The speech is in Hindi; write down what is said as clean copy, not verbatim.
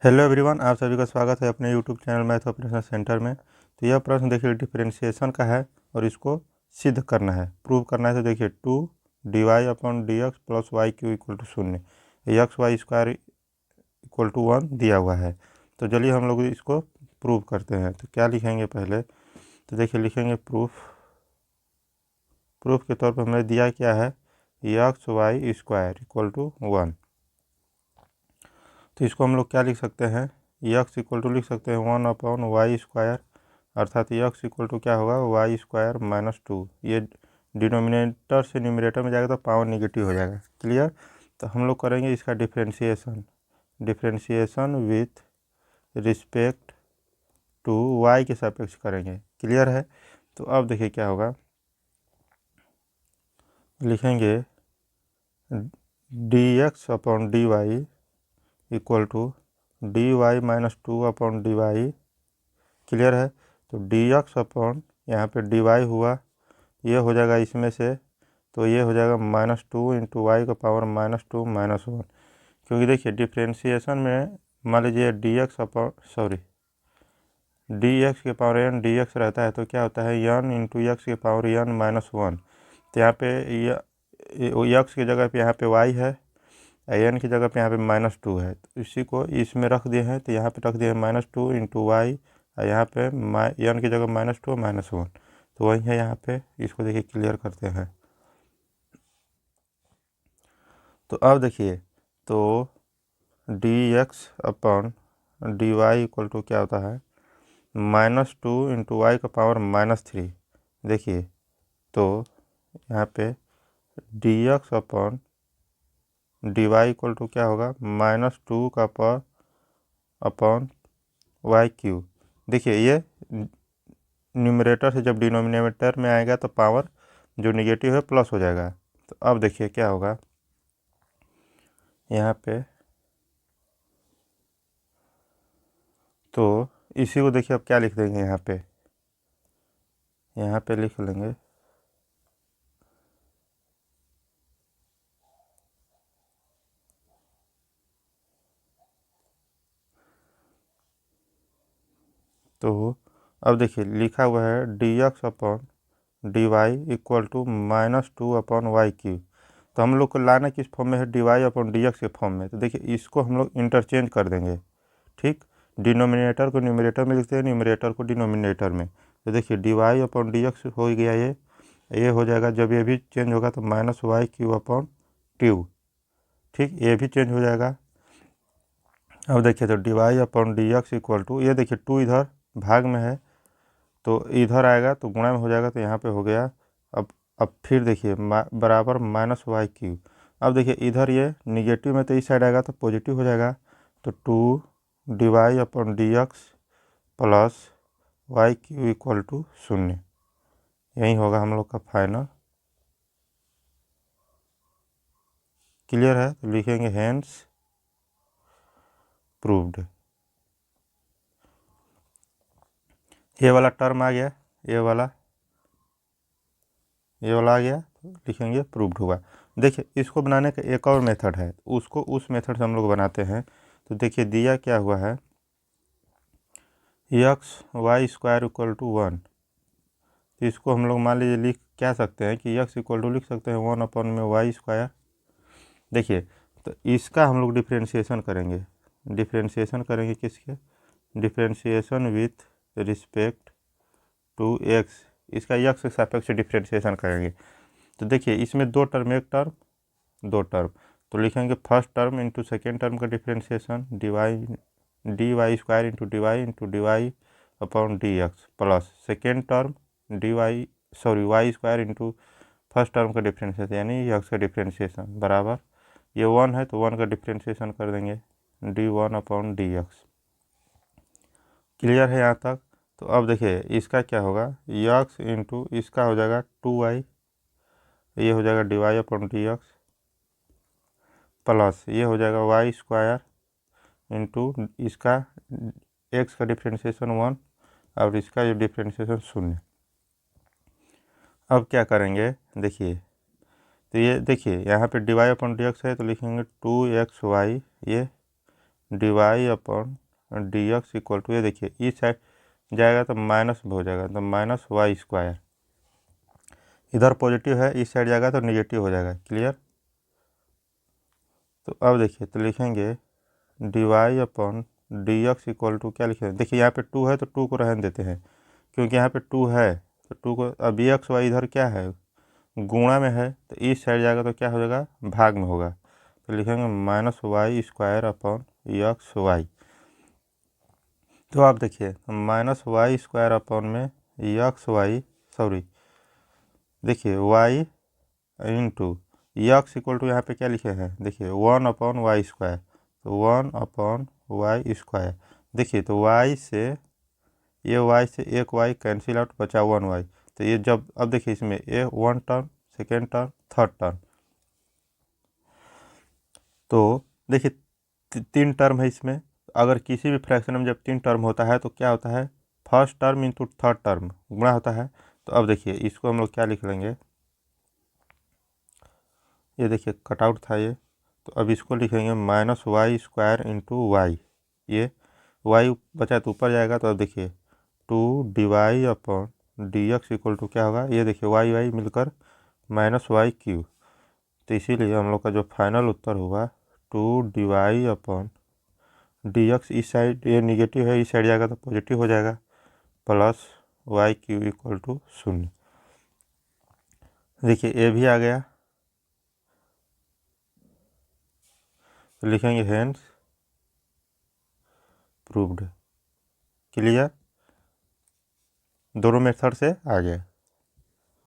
हेलो एवरीवन, आप सभी का स्वागत है अपने YouTube channel math operation centre में। तो यह प्रश्न देखिए डिफरेंशिएशन का है और इसको सिद्ध करना है, प्रूव करना है। तो देखिए 2 dy/dx plus Y Q equal to 0, X Y square equal to 1 दिया हुआ है। तो चलिए हम लोग इसको प्रूव करते हैं। तो क्या लिखेंगे पहले? तो देखिए लिखेंगे प्रूफ के तौर पर हमने दिया क्या है, X Y square equal to 1। तो इसको हम लोग क्या लिख सकते हैं, एक्स इक्वल टू लिख सकते हैं 1/y², अर्थात एक्स इक्वल टू क्या होगा, y² - 2। ये डिनोमिनेटर से न्यूमरेटर में जाएगा तो पावर निगेटिव हो जाएगा। क्लियर? तो हम लोग करेंगे इसका differentiation with respect to y के सापेक्ष करेंगे। क्लियर है? तो अब देखिए क्या होगा, लिखेंगे dx/dy equal to dy-2/dy। Clear है? तो dx अपॉन यहाँ पे dy हुआ, ये हो जाएगा इसमें से, तो ये हो जाएगा -2 इंटू वाई का पावर -2 -1। क्योंकि देखिए डिफ्रेंशिएशन में मान लीजिए dx के पावर n dx रहता है, तो क्या होता है n इंटू एक्स के पावर n -1। तो यहाँ पे एक्स की जगह पे यहाँ पे y है, एन की जगह पे यहाँ पे -2 है। तो इसी को इसमें रख दिए हैं, तो यहाँ पे रख दिए -2 इंटू वाई, और यहाँ पे एन की जगह -2 -1, तो वही है यहाँ पे। इसको देखिए क्लियर करते हैं। तो अब देखिए, तो dx/dy इक्वल टू क्या होता है, -2 इंटू वाई का पावर -3। देखिए तो यहाँ पे dx/dy इक्वल टू क्या होगा, -2 का पावर अपॉन वाई क्यू। देखिए ये न्यूमरेटर से जब डिनोमिनेटर में आएगा तो पावर जो निगेटिव है प्लस हो जाएगा। तो अब देखिए क्या होगा, यहाँ पे तो इसी को देखिए अब क्या लिख देंगे, यहाँ पे लिख लेंगे तो अब देखिए लिखा हुआ है dx/dy इक्वल टू -2/y³। तो हम लोग को लाना किस फॉर्म में है, dy/dx के फॉर्म में। तो देखिए इसको हम लोग इंटरचेंज कर देंगे। ठीक, डिनोमिनेटर को न्यूमरेटर में लिखते हैं, न्यूमरेटर को डिनोमिनेटर में। तो देखिए dy/dx हो गया, ये हो जाएगा। जब ये भी चेंज होगा तो -y³/2। ठीक, ये भी चेंज हो जाएगा। अब देखिए तो dy/dx इक्वल टू, ये देखिए 2 इधर भाग में है तो इधर आएगा तो गुणा में हो जाएगा, तो यहाँ पे हो गया। अब फिर देखिए बराबर -y³। अब देखिए इधर ये निगेटिव में तो इस साइड आएगा तो पॉजिटिव हो जाएगा। तो 2 dy/dx plus y³ equal to 0। यही होगा हम लोग का फाइनल। क्लियर है? तो लिखेंगे हेंस प्रूव्ड। ये वाला टर्म आ गया, ये वाला आ गया, तो लिखेंगे प्रूव्ड हुआ। देखिए इसको बनाने का एक और मेथड है, उसको उस मेथड से हम लोग बनाते हैं। तो देखिए दिया क्या हुआ है, x/y² इक्वल टू 1। तो इसको हम लोग मान लीजिए लिख क्या सकते हैं कि x इक्वल टू लिख सकते हैं 1/y²। देखिए तो इसका हम लोग डिफ्रेंशिएशन करेंगे किसके, differentiation with respect to x। इसका x के सापेक्ष डिफ्रेंशिएशन करेंगे। तो देखिए इसमें दो टर्म, एक टर्म दो टर्म, तो लिखेंगे first term into second term का differentiation dy² into dy upon dx plus second term y² into first term का डिफ्रेंशिएशन यानी x का डिफ्रेंशिएशन बराबर, ये 1 है तो 1 का डिफ्रेंशिएशन कर देंगे dy/dx। क्लियर है यहाँ तक? तो अब देखिए इसका क्या होगा, x इंटू इसका हो जाएगा 2y, ये हो जाएगा dy/dx प्लस ये हो जाएगा y² इंटू इसका x का डिफ्रेंशिएशन 1 और इसका जो डिफ्रेंशिएशन 0। अब क्या करेंगे देखिए, तो ये देखिए यहाँ पे dy/dx है तो लिखेंगे 2xy, ये d y upon d x equal to, ये देखिए इस साइड जाएगा तो माइनस हो जाएगा, तो माइनस वाई स्क्वायर, इधर पॉजिटिव है इस साइड जाएगा तो निगेटिव हो जाएगा। क्लियर। तो अब देखिए तो लिखेंगे d y upon d x equal to क्या लिखेंगे, देखिए यहाँ पे 2 है तो 2 को रहने देते हैं, क्योंकि यहाँ पे 2 है तो 2 को, अब एक्स वाई इधर क्या है गुणा में है तो इस साइड जाएगा तो क्या हो जाएगा भाग में होगा, तो लिखेंगे minus y square upon x y. तो आप देखिए माइनस वाई स्क्वायर अपॉन में एक्स वाई, सॉरी देखिए y into x equal to यहाँ पे क्या लिखे हैं, देखिए 1 अपॉन वाई स्क्वायर, तो 1 अपॉन वाई स्क्वायर। देखिए तो वाई से ये वाई से एक वाई कैंसिल आउट, बचा 1 वाई, तो ये जब अब देखिए इसमें ये 1 term, second term, third term, तो देखिए 3 टर्म है इसमें। अगर किसी भी फ्रैक्शन में जब 3 टर्म होता है तो क्या होता है, first term into third term गुणा होता है। तो अब देखिए इसको हम लोग क्या लिख लेंगे, ये देखिए कटआउट था ये, तो अब इसको लिखेंगे minus y square into y, ये वाई बचा तो ऊपर जाएगा, तो अब देखिए 2 d y upon d x equal to क्या होगा, ये देखिए वाई वाई मिलकर माइनस वाई क्यू। तो इसीलिए हम लोग का जो फाइनल उत्तर होगा 2 d y upon d x, इस साइड ये निगेटिव है इस साइड जाएगा तो पॉजिटिव हो जाएगा, plus Y Q equal to 0। देखिए ए भी आ गया, तो लिखेंगे हेंस प्रूव्ड। क्लियर, दोनों मेथड से आ गया।